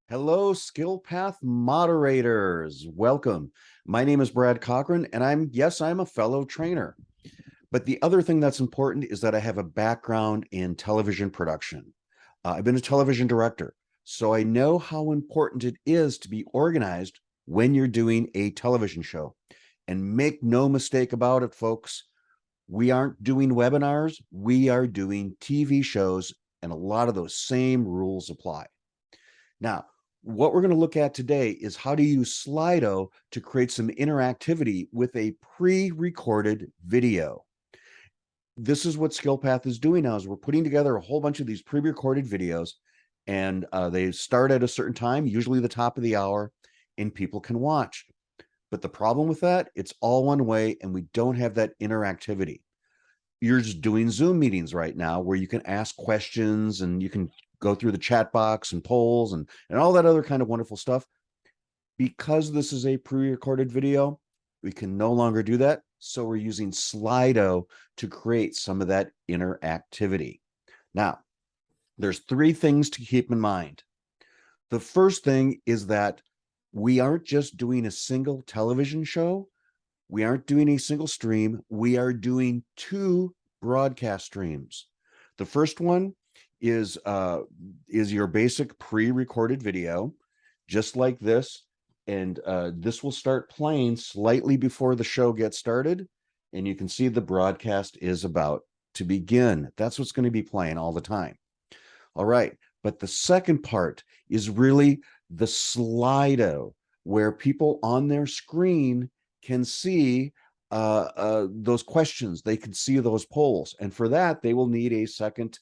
Hello, SkillPath moderators. Welcome. My name is Brad Cochrane, and I'm a fellow trainer. But the other thing that's important is that I have a background in television production. I've been a television director, so I know how important it is to be organized when you're doing a television show. And make no mistake about it, folks, we aren't doing webinars, we are doing TV shows, and a lot of those same rules apply. Now, what we're going to look at today is how to use SLIDO to create some interactivity with a pre-recorded video. This is what SkillPath is doing now, is we're putting together a whole bunch of these pre-recorded videos, and they start at a certain time, usually the top of the hour, and people can watch. But the problem with that, it's all one way, and we don't have that interactivity. You're just doing Zoom meetings right now where you can ask questions and you can go through the chat box and polls and all that other kind of wonderful stuff. Because this is a pre-recorded video, we can no longer do that. So we're using SLIDO to create some of that interactivity. Now, there's three things to keep in mind. The first thing is that we aren't just doing a single television show. We aren't doing a single stream. We are doing two broadcast streams. The first one is your basic pre-recorded video, just like this. And this will start playing slightly before the show gets started. And you can see the broadcast is about to begin. That's what's going to be playing all the time. All right. But the second part is really the SLIDO, where people on their screen can see those questions. They can see those polls. And for that, they will need a second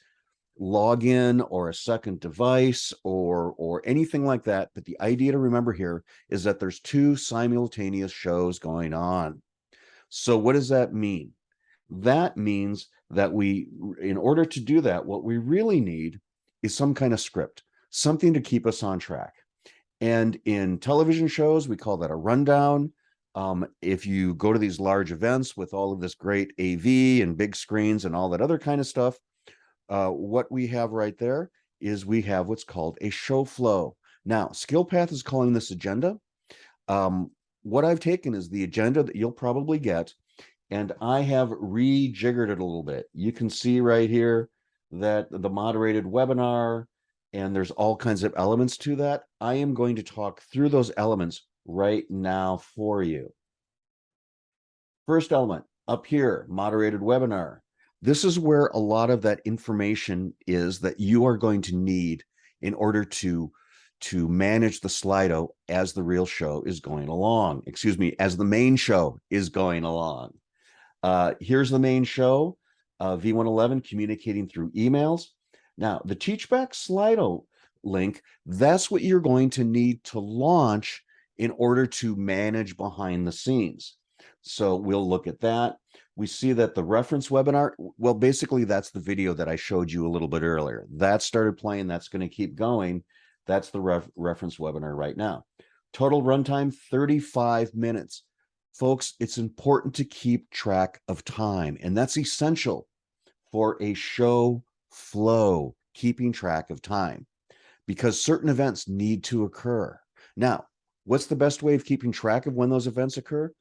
login or a second device or anything like that. But the idea to remember here is that there's two simultaneous shows going on. So what does that mean? That means that in order to do that, what we really need is some kind of script, something to keep us on track. And in television shows, we call that a rundown. If you go to these large events with all of this great AV and big screens and all that other kind of stuff, what we have right there is we have what's called a show flow. Now, SkillPath is calling this agenda. What I've taken is the agenda that you'll probably get, and I have rejiggered it a little bit. You can see right here that the moderated webinar, and there's all kinds of elements to that. I am going to talk through those elements right now for you. First element up here, moderated webinar. This is where a lot of that information is that you are going to need in order to manage the SLIDO as the real show is going along. Excuse me, as the main show is going along. Here's the main show, V111, communicating through emails. Now, the Teachback SLIDO link, that's what you're going to need to launch in order to manage behind the scenes. So we'll look at that. We see that the reference webinar, well, basically that's the video that I showed you a little bit earlier. That started playing, that's going to keep going. That's the reference webinar right now. Total runtime, 35 minutes. Folks, it's important to keep track of time, and that's essential for a show flow, keeping track of time, because certain events need to occur. Now, what's the best way of keeping track of when those events occur?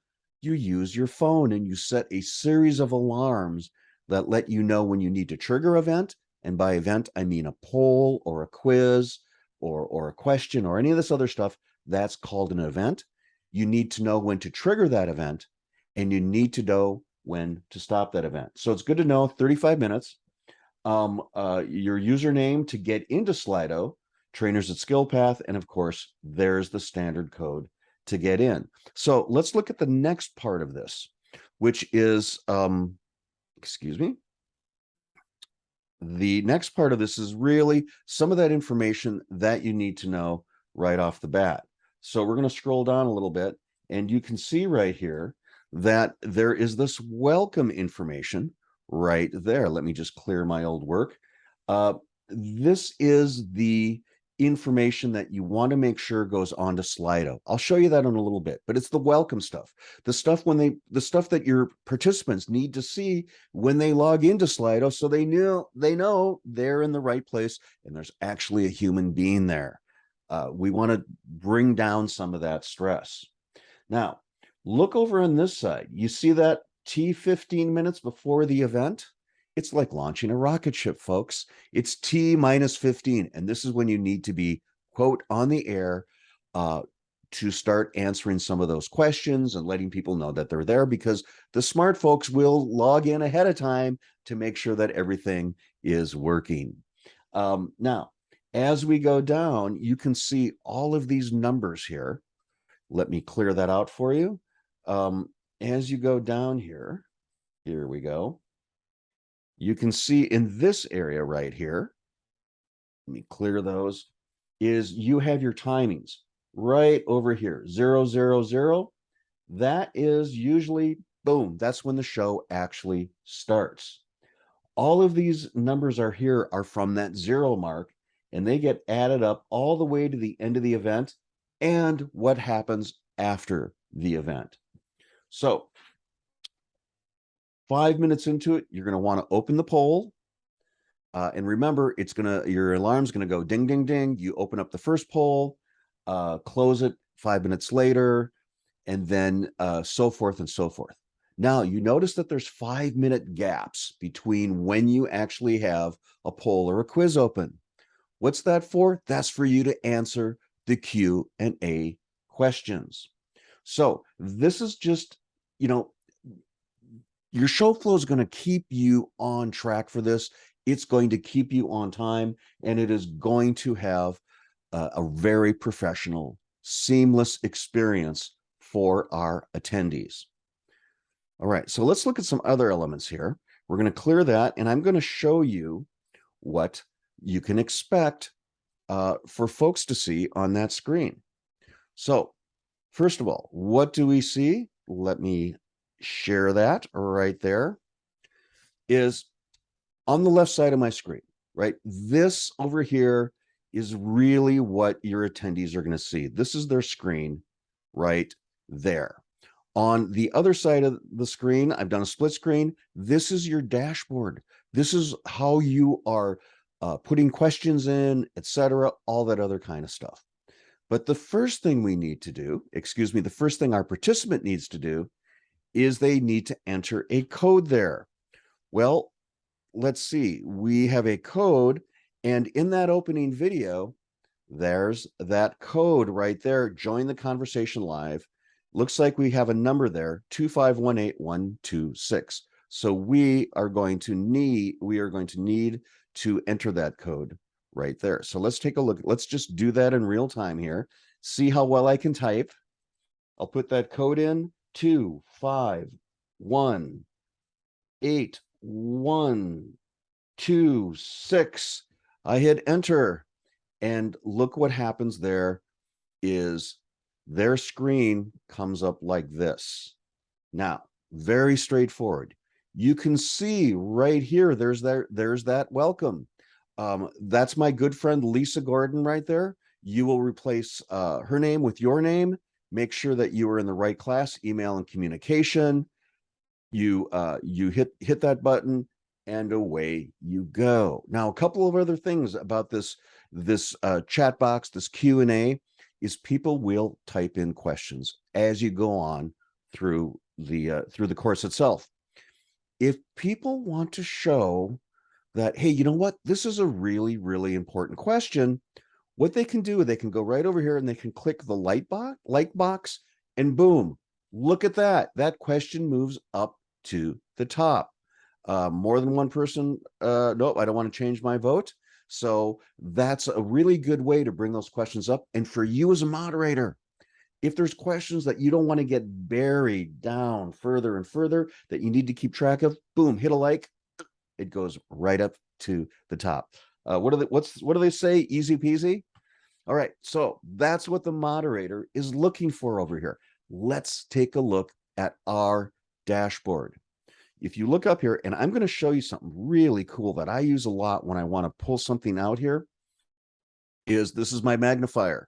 You use your phone and you set a series of alarms that let you know when you need to trigger an event. And by event, I mean a poll or a quiz or a question or any of this other stuff. That's called an event. You need to know when to trigger that event, and you need to know when to stop that event. So it's good to know 35 minutes. Your username to get into SLIDO, trainers at SkillPath, and of course, there's the standard code to get in. So let's look at the next part of this, which is, excuse me. The next part of this is really some of that information that you need to know right off the bat. So we're going to scroll down a little bit, and you can see right here that there is this welcome information right there. Let me just clear my old work. This is the information that you want to make sure goes onto SLIDO. I'll show you that in a little bit, but it's the welcome stuff, the stuff that your participants need to see when they log into SLIDO, so they know they're in the right place and there's actually a human being there. We want to bring down some of that stress. Now, look over on this side. You see that T 15 minutes before the event? It's like launching a rocket ship, folks. It's T minus 15. And this is when you need to be, quote, on the air to start answering some of those questions and letting people know that they're there, because the smart folks will log in ahead of time to make sure that everything is working. Now, as we go down, you can see all of these numbers here. Let me clear that out for you. As you go down here, here we go. You can see in this area right here, let me clear those, is you have your timings right over here, 000. That is usually, boom, that's when the show actually starts. All of these numbers are here are from that 0 mark, and they get added up all the way to the end of the event and what happens after the event. So 5 minutes into it, you're going to want to open the poll. And remember, your alarm's going to go ding, ding, ding. You open up the first poll, close it 5 minutes later, and then so forth and so forth. Now, you notice that there's 5-minute gaps between when you actually have a poll or a quiz open. What's that for? That's for you to answer the Q&A questions. So this is just, your show flow is going to keep you on track for this. It's going to keep you on time, and it is going to have a very professional, seamless experience for our attendees. All right, so let's look at some other elements here. We're going to clear that, and I'm going to show you what you can expect for folks to see on that screen. So first of all, what do we see? Let me share that right there. Is on the left side of my screen, right? This over here is really what your attendees are going to see. This is their screen right there. On the other side of the screen, I've done a split screen. This is your dashboard. This is how you are putting questions in, etc., all that other kind of stuff. But the first thing we need to do, the first thing our participant needs to do is they need to enter a code there. Well, let's see. We have a code, and in that opening video, there's that code right there. Join the conversation live. Looks like we have a number there, 2518126. So we are going to need to enter that code right there. So let's take a look. Let's just do that in real time here. See how well I can type. I'll put that code in, 2518126. I hit enter, and look what happens there is their screen comes up like this. Now, very straightforward. You can see right here, there's that welcome. That's my good friend Lisa Gordon right there. You will replace her name with your name. Make sure that you are in the right class, email and communication. You hit that button, and away you go. Now, a couple of other things about this chat box, this Q&A, is people will type in questions as you go on through the course itself. If people want to show that, hey, you know what, this is a really, really important question, what they can do, they can go right over here and they can click the like box, and boom, look at that. That question moves up to the top. More than one person, nope, I don't want to change my vote. So that's a really good way to bring those questions up. And for you as a moderator, if there's questions that you don't want to get buried down further and further that you need to keep track of, boom, hit a like, it goes right up to the top. What do they say? Easy peasy. All right, so that's what the moderator is looking for over here. Let's take a look at our dashboard. If you look up here, and I'm going to show you something really cool that I use a lot when I want to pull something out here, this is my magnifier.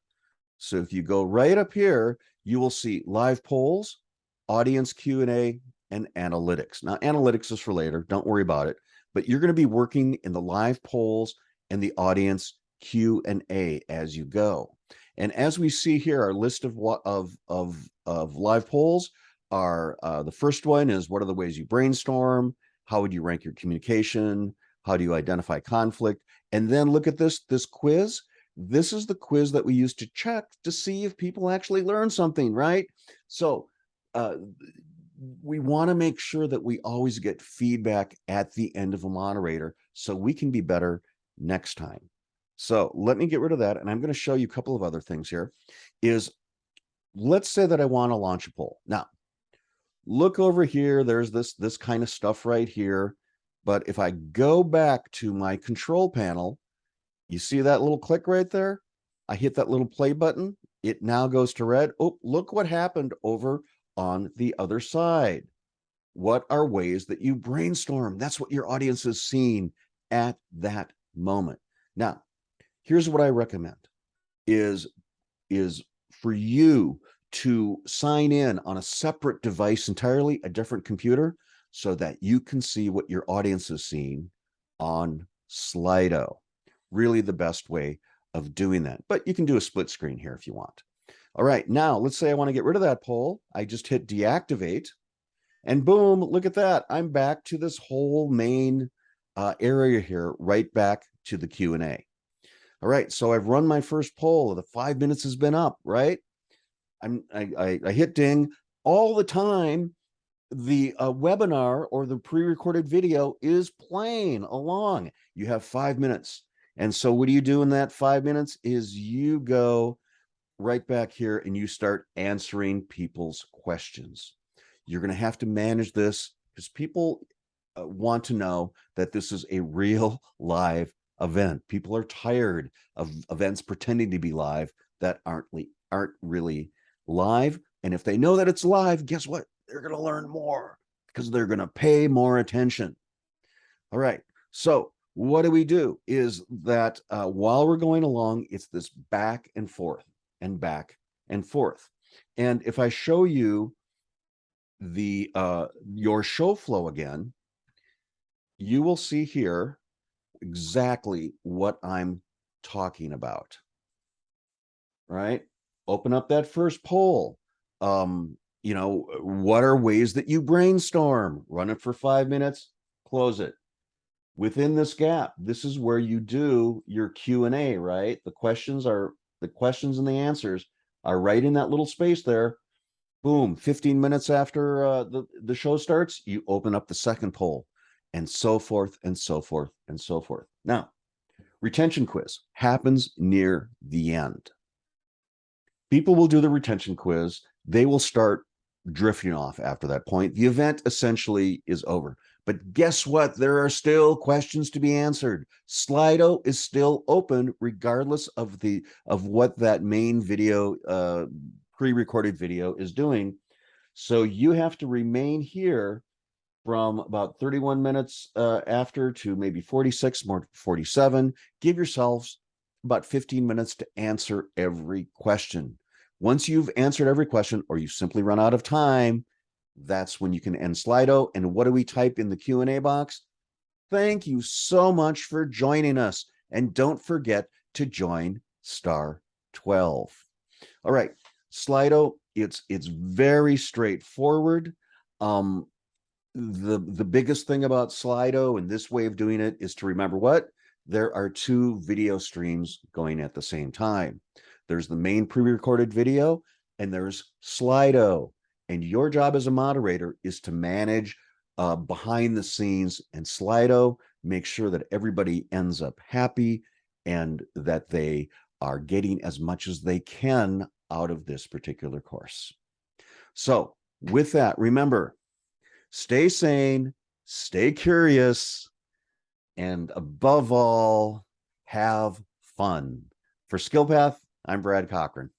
So if you go right up here, you will see live polls, audience Q&A, and analytics. Now, analytics is for later. Don't worry about it. But you're going to be working in the live polls and the audience Q&A as you go. And as we see here, our list of live polls are the first one is, what are the ways you brainstorm? How would you rank your communication? How do you identify conflict? And then look at this quiz. This is the quiz that we use to check to see if people actually learn something, right? So we want to make sure that we always get feedback at the end of a moderator so we can be better next time. So let me get rid of that. And I'm going to show you a couple of other things here. Let's say that I want to launch a poll. Now, look over here. There's this kind of stuff right here. But if I go back to my control panel, you see that little click right there? I hit that little play button. It now goes to red. Oh, look what happened over on the other side. What are ways that you brainstorm? That's what your audience is seeing at that moment. Now, here's what I recommend is for you to sign in on a separate device entirely, a different computer, so that you can see what your audience is seeing on SLIDO. Really the best way of doing that. But you can do a split screen here if you want. All right, now let's say I want to get rid of that poll. I just hit deactivate, and boom, look at that. I'm back to this whole main area here, right back to the Q&A. All right, so I've run my first poll. The 5 minutes has been up, right? I hit ding. All the time, the webinar or the pre-recorded video is playing along. You have 5 minutes. And so what do you do in that 5 minutes is you go right back here and you start answering people's questions. You're going to have to manage this because people want to know that this is a real live event. People are tired of events pretending to be live that aren't really live. And if they know that it's live, guess what? They're going to learn more because they're going to pay more attention. All right. So what do we do is that while we're going along, it's this back and forth and back and forth. And if I show you the your show flow again, you will see here exactly what I'm talking about. Right? Open up that first poll. You know, what are ways that you brainstorm? Run it for 5 minutes, close it. Within this gap, this is where you do your Q&A, right? The questions and the answers are right in that little space there. Boom, 15 minutes after the show starts, you open up the second poll, and so forth and so forth and so forth. Now, retention quiz happens near the end. People will do the retention quiz. They will start drifting off after that point. The event essentially is over. But guess what? There are still questions to be answered. SLIDO is still open regardless of what that main video, pre-recorded video is doing. So you have to remain here from about 31 minutes after to maybe 46, more 47. Give yourselves about 15 minutes to answer every question. Once you've answered every question or you simply run out of time, that's when you can end SLIDO. And what do we type in the Q&A box? Thank you so much for joining us. And don't forget to join star 12. All right, SLIDO, it's very straightforward. The biggest thing about SLIDO and this way of doing it is to remember what? There are two video streams going at the same time. There's the main pre-recorded video and there's SLIDO. And your job as a moderator is to manage behind the scenes and SLIDO, make sure that everybody ends up happy and that they are getting as much as they can out of this particular course. So with that, remember, stay sane, stay curious, and above all, have fun. For SkillPath, I'm Brad Cochrane.